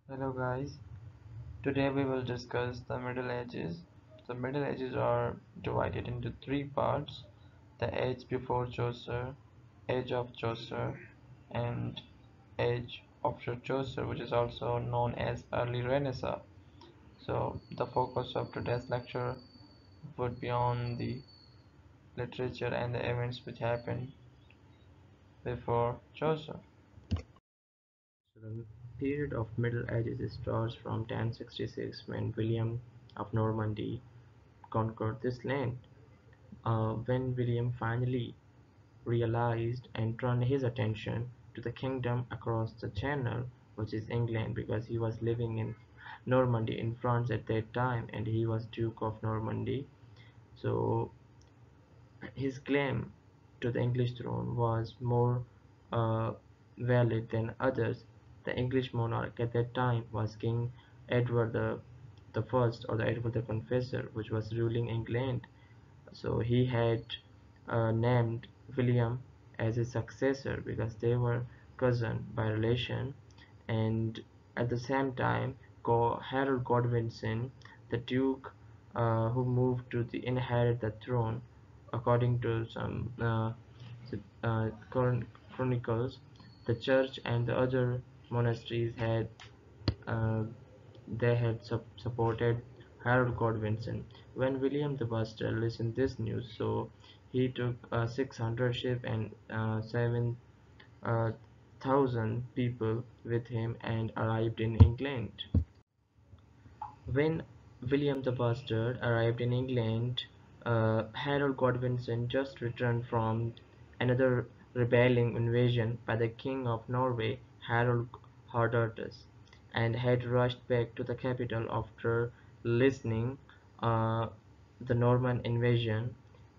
Hello guys, today we will discuss the Middle Ages. The Middle Ages are divided into three parts: the age before Chaucer, age of Chaucer, and age after Chaucer, which is also known as early Renaissance. So the focus of today's lecture would be on the literature and the events which happened before Chaucer. So the period of Middle Ages starts from 1066 when William of Normandy conquered this land. When William finally realized and turned his attention to the kingdom across the Channel, which is England, because he was living in Normandy in France at that time and he was Duke of Normandy. So his claim to the English throne was more uh, valid than others. The English monarch at that time was King Edward the First, or the Edward the Confessor, which was ruling England. So he had named William as his successor because they were cousin by relation, and at the same time, Harold Godwinson, the Duke, who moved to inherit the throne, according to some current chronicles, the church and the other monasteries had uh, supported Harold Godwinson. When William the Bastard listened this news, so he took 600 ships and 7,000 people with him and arrived in England. When William the Bastard arrived in England, Harold Godwinson just returned from another rebelling invasion by the King of Norway, Harald Hardrada, and had rushed back to the capital after listening uh, the Norman invasion.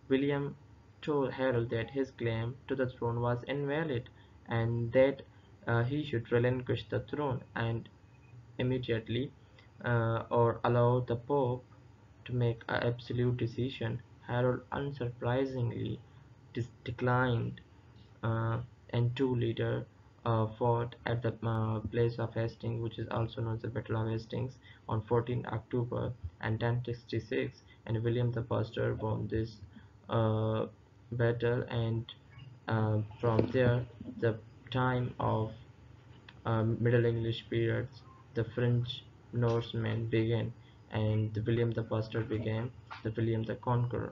William told Harold that his claim to the throne was invalid and that he should relinquish the throne and immediately, or allow the Pope to make an absolute decision. Harold unsurprisingly declined, uh, and two leaders fought at the place of Hastings, which is also known as the Battle of Hastings, on 14 October and 1066, and William the Bastard won this uh, battle, and from there the time of Middle English periods, the French Norsemen began, and the William the Bastard became the William the Conqueror.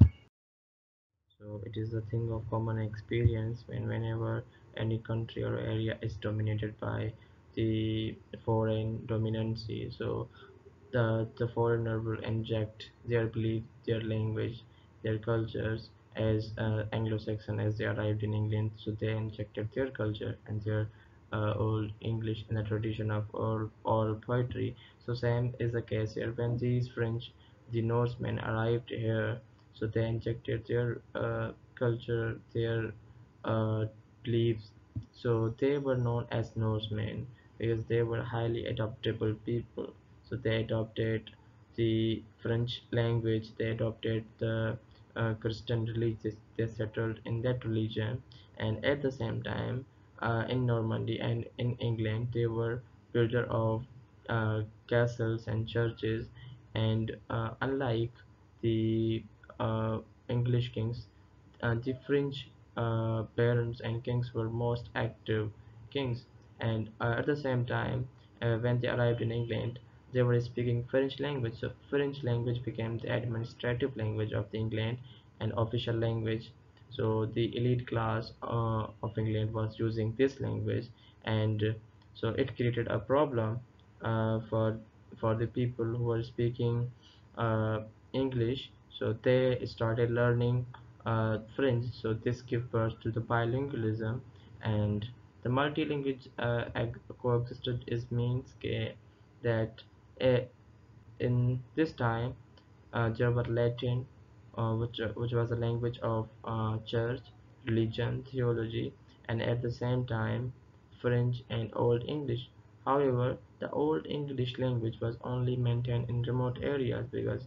So it is a thing of common experience whenever any country or area is dominated by the foreign dominancy. So the foreigner will inject their belief, their language, their cultures as Anglo-Saxon as they arrived in England. So they injected their culture and their old English and the tradition of oral poetry. So same is the case here when these French, the Norsemen arrived here. So they injected their culture, their uh, beliefs. So they were known as Norsemen because they were highly adaptable people. So they adopted the French language, they adopted the Christian religion, they settled in that religion, and at the same time, in Normandy and in England, they were builder of castles and churches, and unlike the uh, English kings, the French barons and kings were most active kings, and at the same time, when they arrived in England, they were speaking French language. So French language became the administrative language of the England and official language. So the elite class of England was using this language, and so it created a problem uh, for for the people who were speaking uh, English. So they started learning French. So this gave birth to the bilingualism, and the multilingual coexisted is means that uh, in this time there were Latin, which was a language of church, religion, theology, and at the same time French and Old English. However, the Old English language was only maintained in remote areas because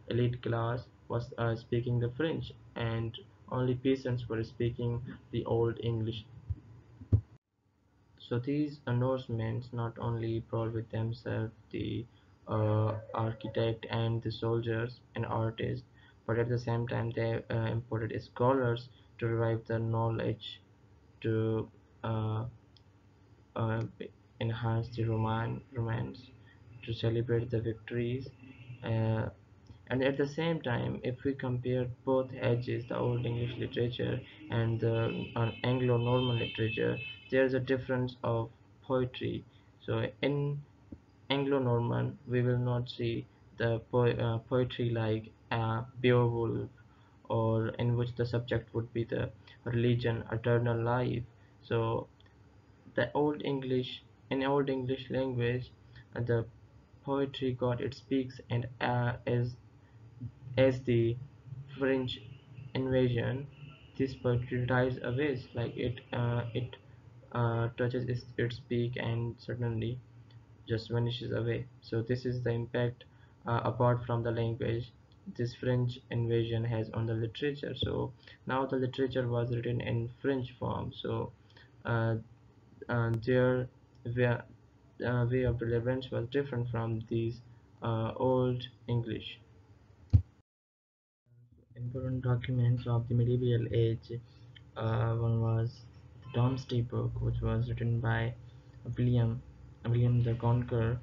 elite class was speaking the French, and only peasants were speaking the Old English. So these Norsemen not only brought with themselves the architect and the soldiers and artists, but at the same time they imported scholars to revive the knowledge, to uh, uh, enhance the romance, to celebrate the victories. Uh, and at the same time, if we compare both edges, the Old English literature and the Anglo-Norman literature, there is a difference of poetry. So in Anglo-Norman, we will not see the poetry like Beowulf, or in which the subject would be the religion, eternal life. So the Old English language, the poetry got its peaks, and as the French invasion, this poetry dies away, like it touches its peak and suddenly just vanishes away. So this is the impact, apart from the language, this French invasion has on the literature. So now the literature was written in French form. So uh, their way, way of deliverance was different from these Old English. Important documents of the medieval age. One was the Domesday Book, which was written by William William the Conqueror.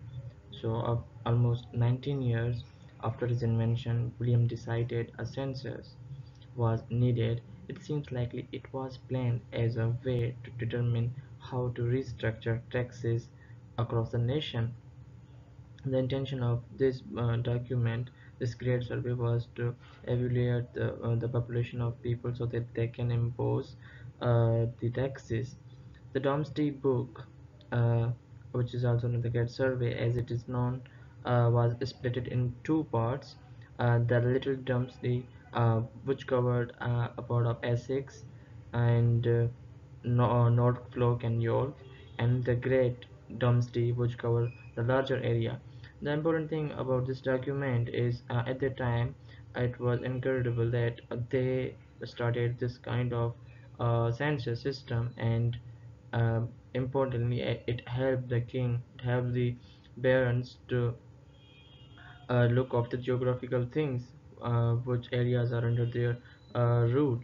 So, almost 19 years after his invention, William decided a census was needed. It seems likely it was planned as a way to determine how to restructure taxes across the nation. The intention of this document, this great survey, was to evaluate the population of people so that they can impose the taxes. The Domesday Book, uh, which is also known as the Great Survey as it is known, was split in two parts. The Little Domesday, which covered a part of Essex and Norfolk and York, and the Great Domesday, which covered the larger area. The important thing about this document is, at the time, it was incredible that they started this kind of census system, and importantly, it helped the king, it helped the barons to look of the geographical things, which areas are under their rule.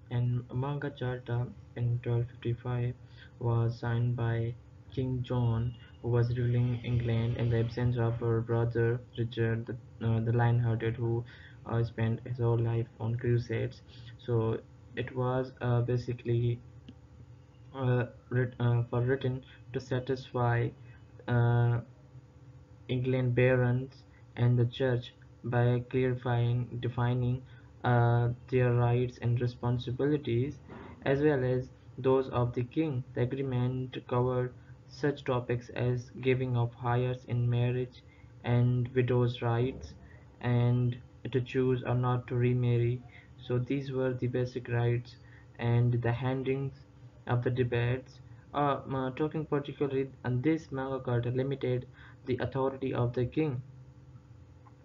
And Magna Carta in 1255 was signed by King John, who was ruling England in the absence of her brother Richard, the Lion-Hearted, who spent his whole life on crusades. So it was basically written to satisfy uh, England barons and the church by clarifying, defining their rights and responsibilities, as well as those of the king. The agreement covered such topics as giving of heirs in marriage and widows' rights, and to choose or not to remarry. So these were the basic rights, and the handings of the debates. Talking particularly on this, Magna Carta limited the authority of the king.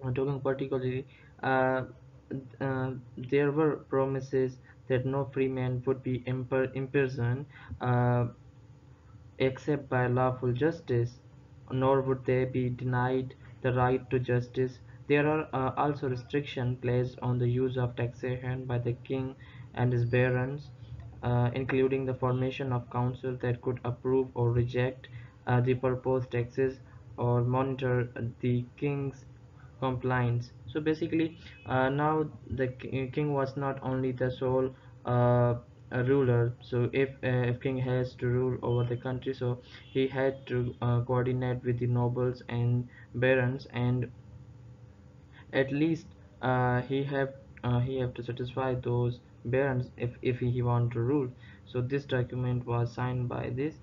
Talking particularly, uh, there were promises that no free man would be imprisoned uh, except by lawful justice, nor would they be denied the right to justice. There are also restrictions placed on the use of taxation by the king and his barons, including the formation of councils that could approve or reject the proposed taxes or monitor the king's compliance. So basically, now the king was not only the sole a ruler. So if king has to rule over the country, so he had to coordinate with the nobles and barons, and at least he have to satisfy those barons if he want to rule. So this document was signed by this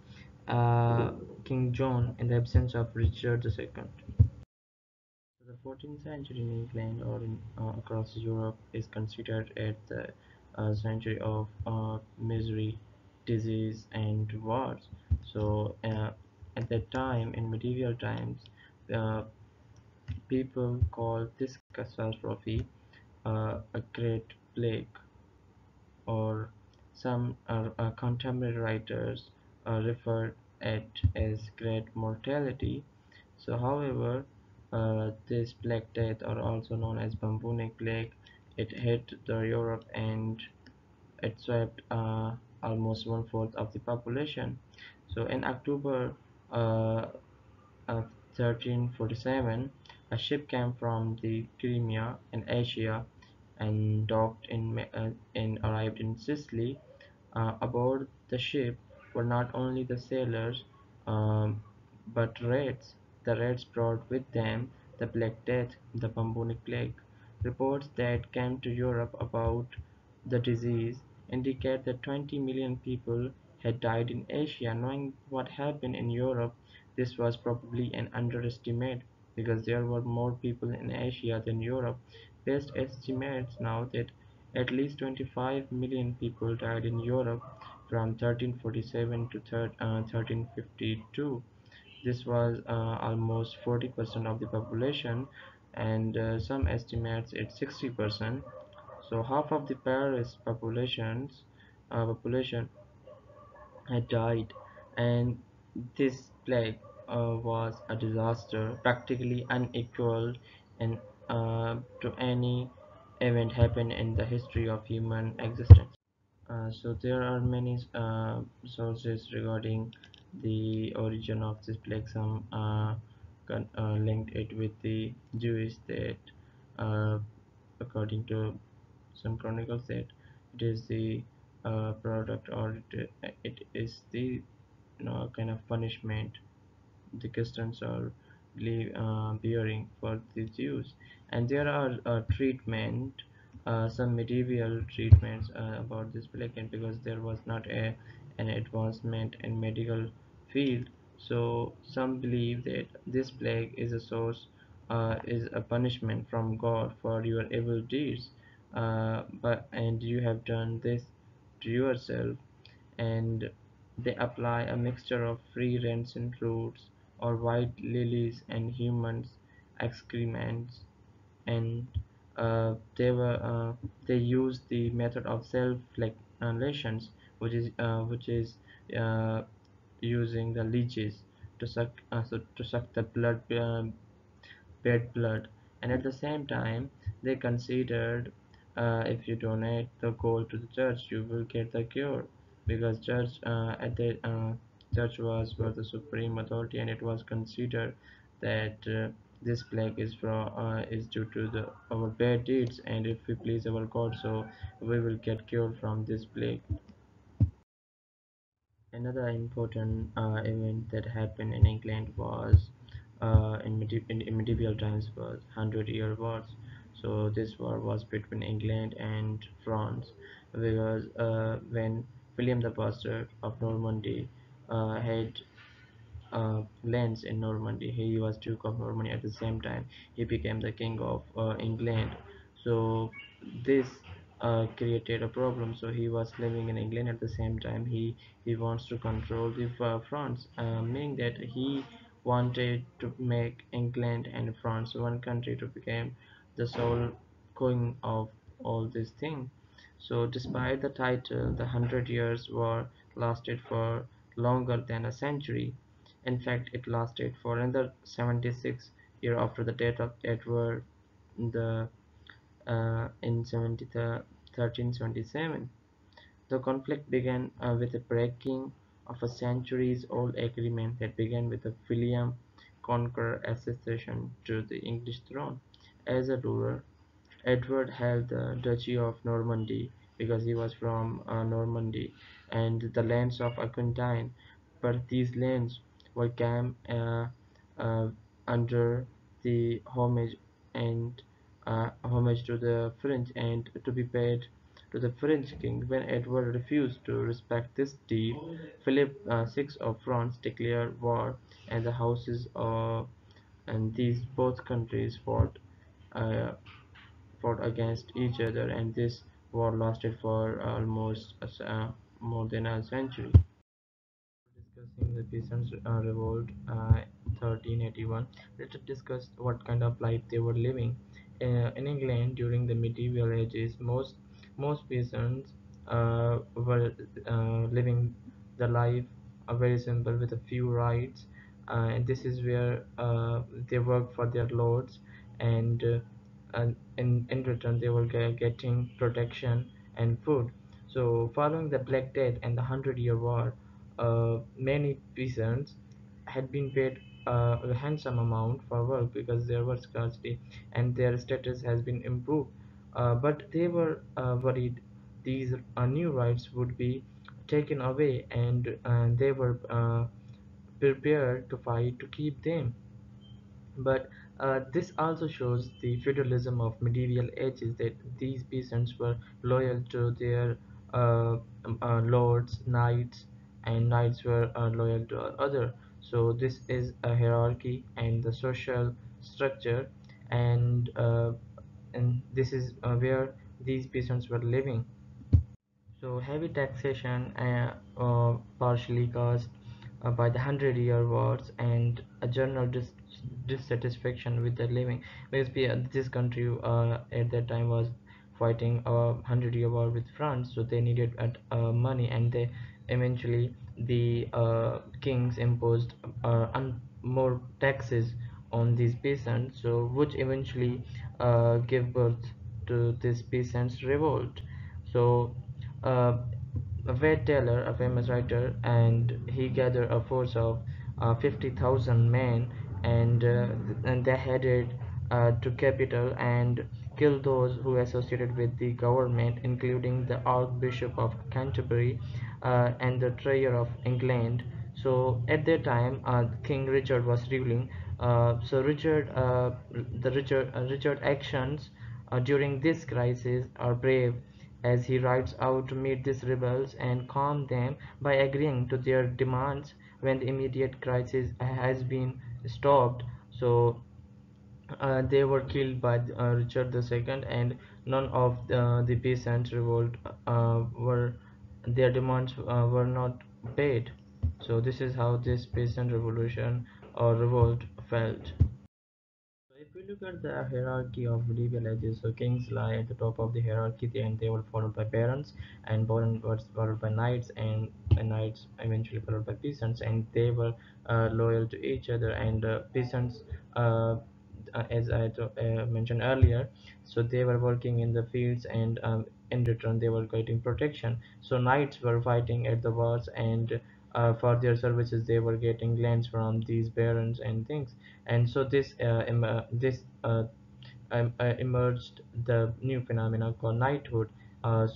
King John in the absence of Richard II. So the 14th century in England or across Europe is considered as the century of misery, disease, and wars. So at that time, in medieval times, uh, people call this catastrophe a great plague, or Some contemporary writers refer it as Great Mortality. So, however, this Black Death, or also known as bubonic plague, it hit the Europe and it swept almost one-fourth of the population. So, in October uh, of 1347, a ship came from the Crimea in Asia and docked and arrived in Sicily. Aboard the ship were not only the sailors, um, but raids. The raids brought with them the Black Death, the bubonic plague. Reports that came to Europe about the disease indicate that 20 million people had died in Asia. Knowing what happened in Europe, this was probably an underestimate because there were more people in Asia than Europe. Best estimates now that at least 25 million people died in Europe from 1347 to 1352. This was almost 40% of the population, and some estimates it's 60%. So half of the Paris population had died, and this plague was a disaster practically unequaled and to any event happened in the history of human existence. So there are many sources regarding the origin of this plague. Some linked it with the Jewish that, uh, according to some chronicles, that it is the product, or it is the kind of punishment the Christians are bearing for the Jews. And there are some medieval treatments about this plague, and because there was not an advancement in medical field, so some believe that this plague is a source, is a punishment from God for your evil deeds. And you have done this to yourself, and they apply a mixture of free rancid roots or white lilies and humans' excrements, and they use the method of self-flagellations, which is uh, using the leeches to suck the bad blood, and at the same time they considered, if you donate the gold to the church you will get the cure, because church was the supreme authority, and it was considered that this plague is due to the our bad deeds, and if we please our God, so we will get cured from this plague. Another important event that happened in England was in medieval times was Hundred-Year Wars. So this war was between England and France, because when William the Bastard of Normandy had lands in Normandy. He was Duke of Normandy at the same time. He became the King of England. So this created a problem. So he was living in England at the same time. He wants to control the France, meaning that he wanted to make England and France one country to become the sole king of all these things. So despite the title, the Hundred Years' War lasted for longer than a century. In fact, it lasted for another 76 years after the death of Edward the in 1377. The conflict began with the breaking of a centuries-old agreement that began with the William Conqueror accession to the English throne. As a ruler, Edward held the Duchy of Normandy because he was from Normandy, and the lands of Aquitaine, but these lands were came uh, under the homage to the French and to be paid to the French king. When Edward refused to respect this deal, Philip VI of France declared war, and the houses of and these both countries uh, fought against each other, and this war lasted for almost more than a century. Discussing the peasants' revolt, 1381, let's discuss what kind of life they were living. In England during the medieval ages, most peasants were living the life very simple with a few rights, and this is where they work for their lords, and in return they were getting protection and food. So following the Black Death and the Hundred-Year War, many peasants had been paid a handsome amount for work because there was scarcity and their status has been improved. But they were worried these new rights would be taken away, and they were prepared to fight to keep them. But this also shows the feudalism of medieval ages, that these peasants were loyal to their lords, knights, and knights were loyal to other. So this is a hierarchy and the social structure, and this is where these peasants were living. So heavy taxation, partially caused by the Hundred-Year Wars and a general dissatisfaction with the living, because this country at that time was fighting a Hundred-Year War with France, so they needed money, and they eventually the kings imposed more taxes on these peasants, so which eventually gave birth to this peasants revolt. So uh, Wade Taylor, a famous writer, and he gathered a force of 50,000 men, and they headed to capital and killed those who associated with the government, including the Archbishop of Canterbury and the Trier of England. So at that time, King Richard was ruling. So Richard actions during this crisis are brave, as he rides out to meet these rebels and calm them by agreeing to their demands when the immediate crisis has been stopped. So they were killed by Richard II, and none of the peasant revolt were their demands were not paid. So this is how this peasant revolution or revolt felt. So if we look at the hierarchy of medieval ages, so kings lie at the top of the hierarchy, and they were followed by barons, and barons were followed by knights, and knights eventually followed by peasants, and they were loyal to each other. And peasants, uh, as I mentioned earlier, so they were working in the fields, and in return they were getting protection. So knights were fighting at the wars, and for their services they were getting lands from these barons and things. And so this emerged the new phenomena called knighthood. Now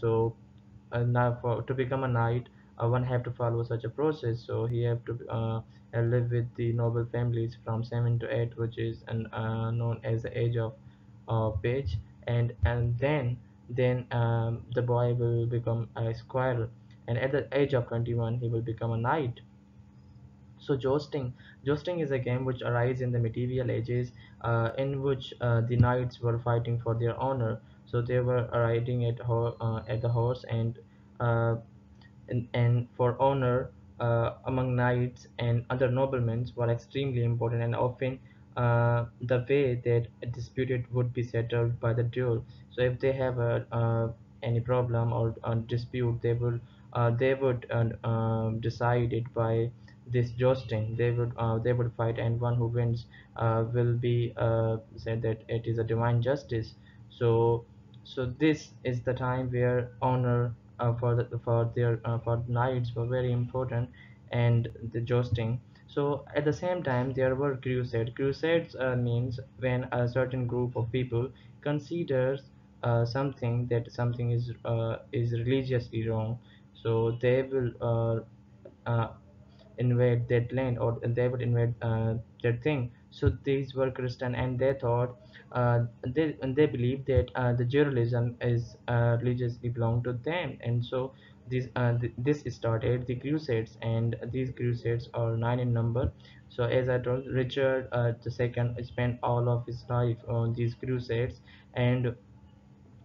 to become a knight, one have to follow such a process. So he have to live with the noble families from 7 to 8, which is known as the age of page. And then the boy will become a squire, and at the age of 21 he will become a knight. So jousting is a game which arises in the medieval ages, in which the knights were fighting for their honor. So they were riding at the horse, uh, and for honor among knights and other noblemen were extremely important, and often the way that a dispute would be settled by the duel. So if they have any problem or dispute, they would decide it by this jousting. They would fight, and one who wins will be said that it is a divine justice. So so this is the time where honor for knights were very important, and the jousting. So at the same time there were crusades. Means when a certain group of people considers something is religiously wrong, so they will invade that land, or they would invade that thing. So these were Christian, and they thought they believed that the Jerusalem is religiously belonged to them, and so this started the Crusades, and these Crusades are 9 in number. So as I told, Richard II spent all of his life on these Crusades, and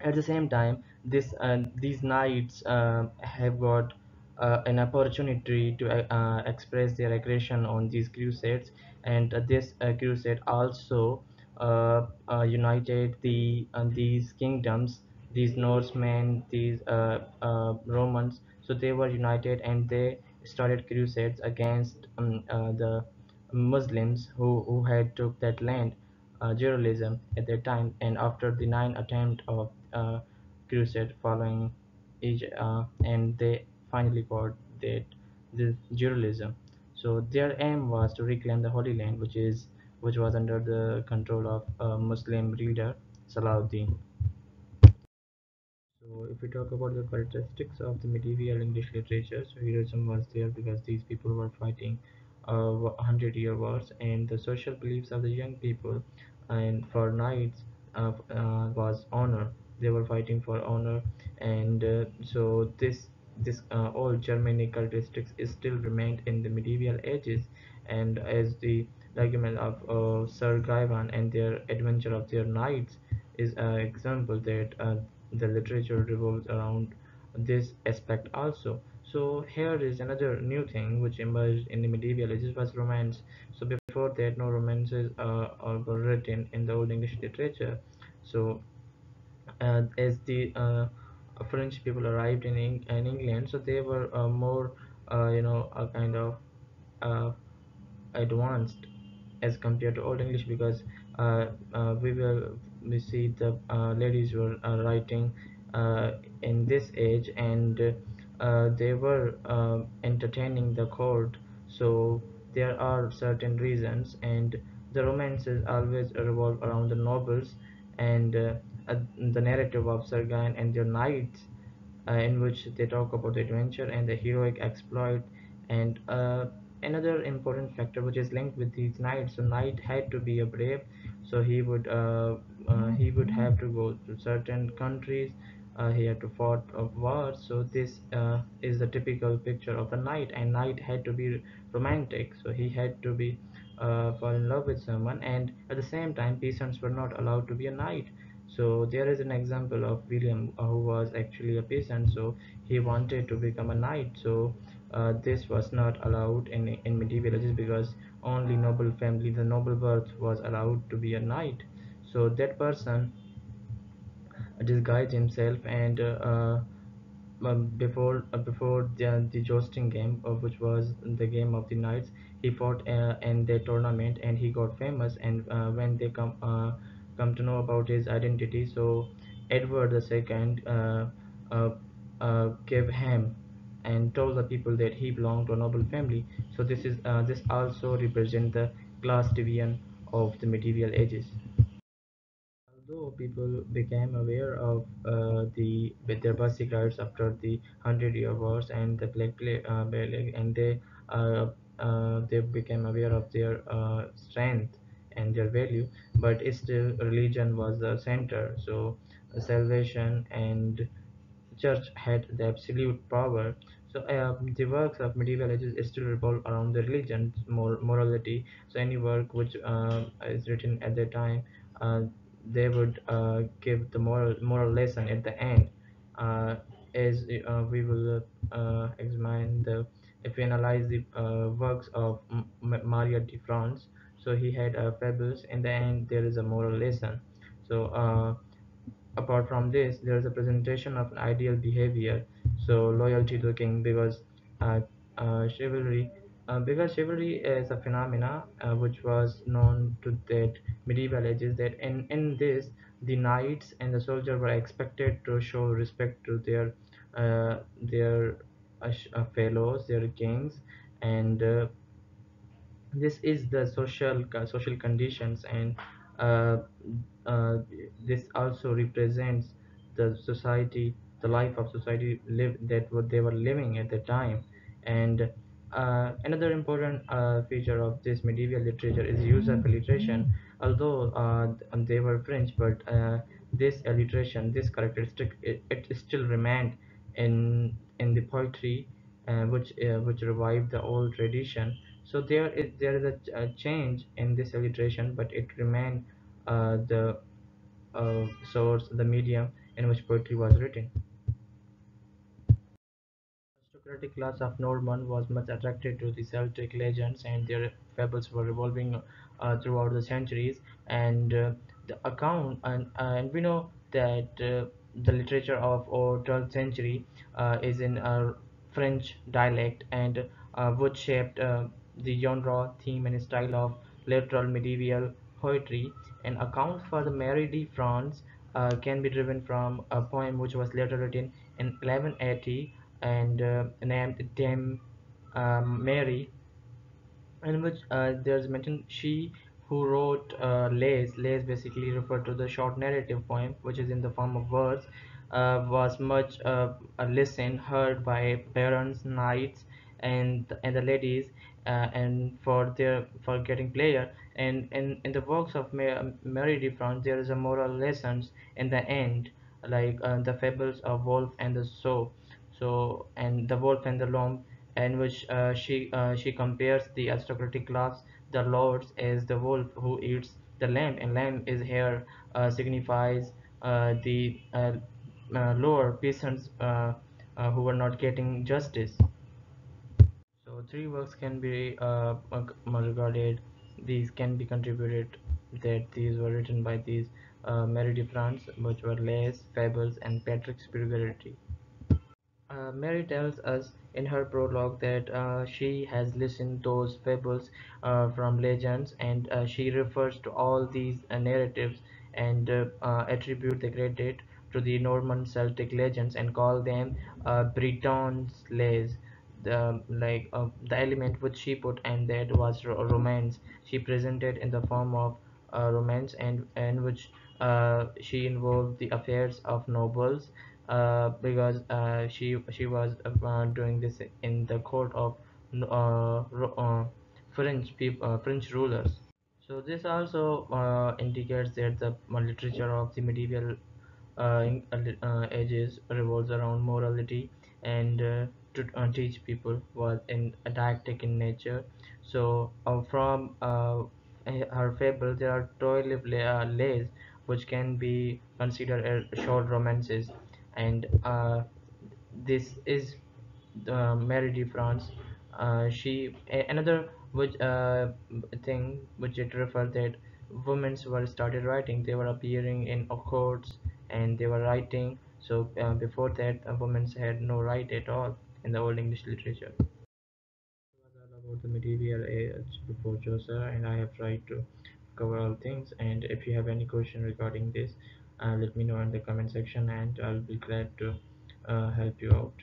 at the same time these knights have got an opportunity to express their aggression on these crusades. And this crusade also united these kingdoms these Norsemen, these Romans, so they were united and they started crusades against the Muslims who had took that land, Jerusalem at that time. And after the nine attempt of crusade following each, and they finally got that the Jerusalem. So their aim was to reclaim the Holy Land, which was under the control of Muslim leader Salahuddin. So, if we talk about the characteristics of the medieval English literature, so heroism was there because these people were fighting 100-year wars, and the social beliefs of the young people and for knights was honor. They were fighting for honor, and so this all Germanic characteristics is still remained in the medieval ages, and as the argument of Sir Gawain and their adventure of their knights is an example that the literature revolves around this aspect also. So here is another new thing which emerged in the medieval ages was romance. So before that, no romances were written in the Old English literature. So as the French people arrived in England, so they were more, a kind of uh, advanced as compared to Old English because we see the ladies were writing uh, in this age, and they were entertaining the court. So there are certain reasons, and the romances always revolve around the nobles and the narrative of Sir Gawain and their knights, in which they talk about the adventure and the heroic exploit. And another important factor which is linked with these knights, so knight had to be a brave, so he would have to go to certain countries, he had to fought a war. So this is the typical picture of a knight, and knight had to be romantic, so he had to be fall in love with someone, and at the same time peasants were not allowed to be a knight. So there is an example of William, who was actually a peasant, so he wanted to become a knight. So this was not allowed in medieval ages because only noble family, the noble birth was allowed to be a knight. So that person disguised himself, and before the jousting game, which was the game of the knights, he fought in the tournament and he got famous. And when they come to know about his identity, so Edward II uh, gave him and told the people that he belonged to a noble family. So this also represents the class division of the medieval ages. Although people became aware of with their basic rights after the Hundred-Year Wars and the Plague, and they became aware of their strength and their value, but still religion was the center. So salvation and church had the absolute power. So the works of medieval ages still revolve around the religion, morality. So any work which is written at the time, uh, they would give the moral lesson at the end. Uh, as we will examine the if we analyze the works of Maria de France, so he had fables. In the end, there is a moral lesson. So apart from this, there is a presentation of an ideal behavior, so loyalty to the king, uh, chivalry because chivalry is a phenomena which was known to that medieval ages, that in this the knights and the soldier were expected to show respect to their fellows, their kings. And this is the social conditions, and uh, uh, this also represents the society, the life of society live that what they were living at the time. And another important feature of this medieval literature is use of alliteration. Although they were French, but this alliteration, this characteristic, it still remained in the poetry, which revived the old tradition. So there is a change in this alliteration, but it remained the source, the medium in which poetry was written. Aristocratic class of Norman was much attracted to the Celtic legends, and their fables were revolving throughout the centuries. And the account, and we know that. the literature of 12th century is in a French dialect, and would shaped the genre, theme, and style of literal medieval poetry. An account for the Mary de France can be driven from a poem which was later written in 1180 and named Dame Mary, in which there's mentioned she who wrote lays. Lays basically refer to the short narrative poem which is in the form of words, was much a listen heard by parents, knights, and the ladies, and for their for getting pleasure. And in the works of Mary de France there is a moral lessons in the end, like the fables of wolf and the and the wolf and the lamb, in which she compares the aristocratic class, the lords, as the wolf who eats the lamb, and lamb is here signifies the lower peasants who were not getting justice. So three works can be regarded. These can be contributed that these were written by these Mary de France, which were Lays, Fables, and Patrick Spirituality. Mary tells us in her prologue that she has listened those fables from legends, and she refers to all these narratives and attribute the credit to the Norman Celtic legends and call them Breton's lays. The element which she put and that was romance. She presented in the form of romance, and which she involved the affairs of nobles, because she was doing this in the court of French rulers. So this also indicates that the literature of the medieval ages revolves around morality, and to teach people was in didactic in nature. So from her fable there are 12 lays which can be considered as short romances, and this is Mary de France. Another which thing which it referred that women were started writing. They were appearing in courts and they were writing. So before that, women had no right at all in the Old English literature. Was all about the medieval age before Chaucer, and I have tried to cover all things. And if you have any question regarding this, let me know in the comment section, and I'll be glad to help you out.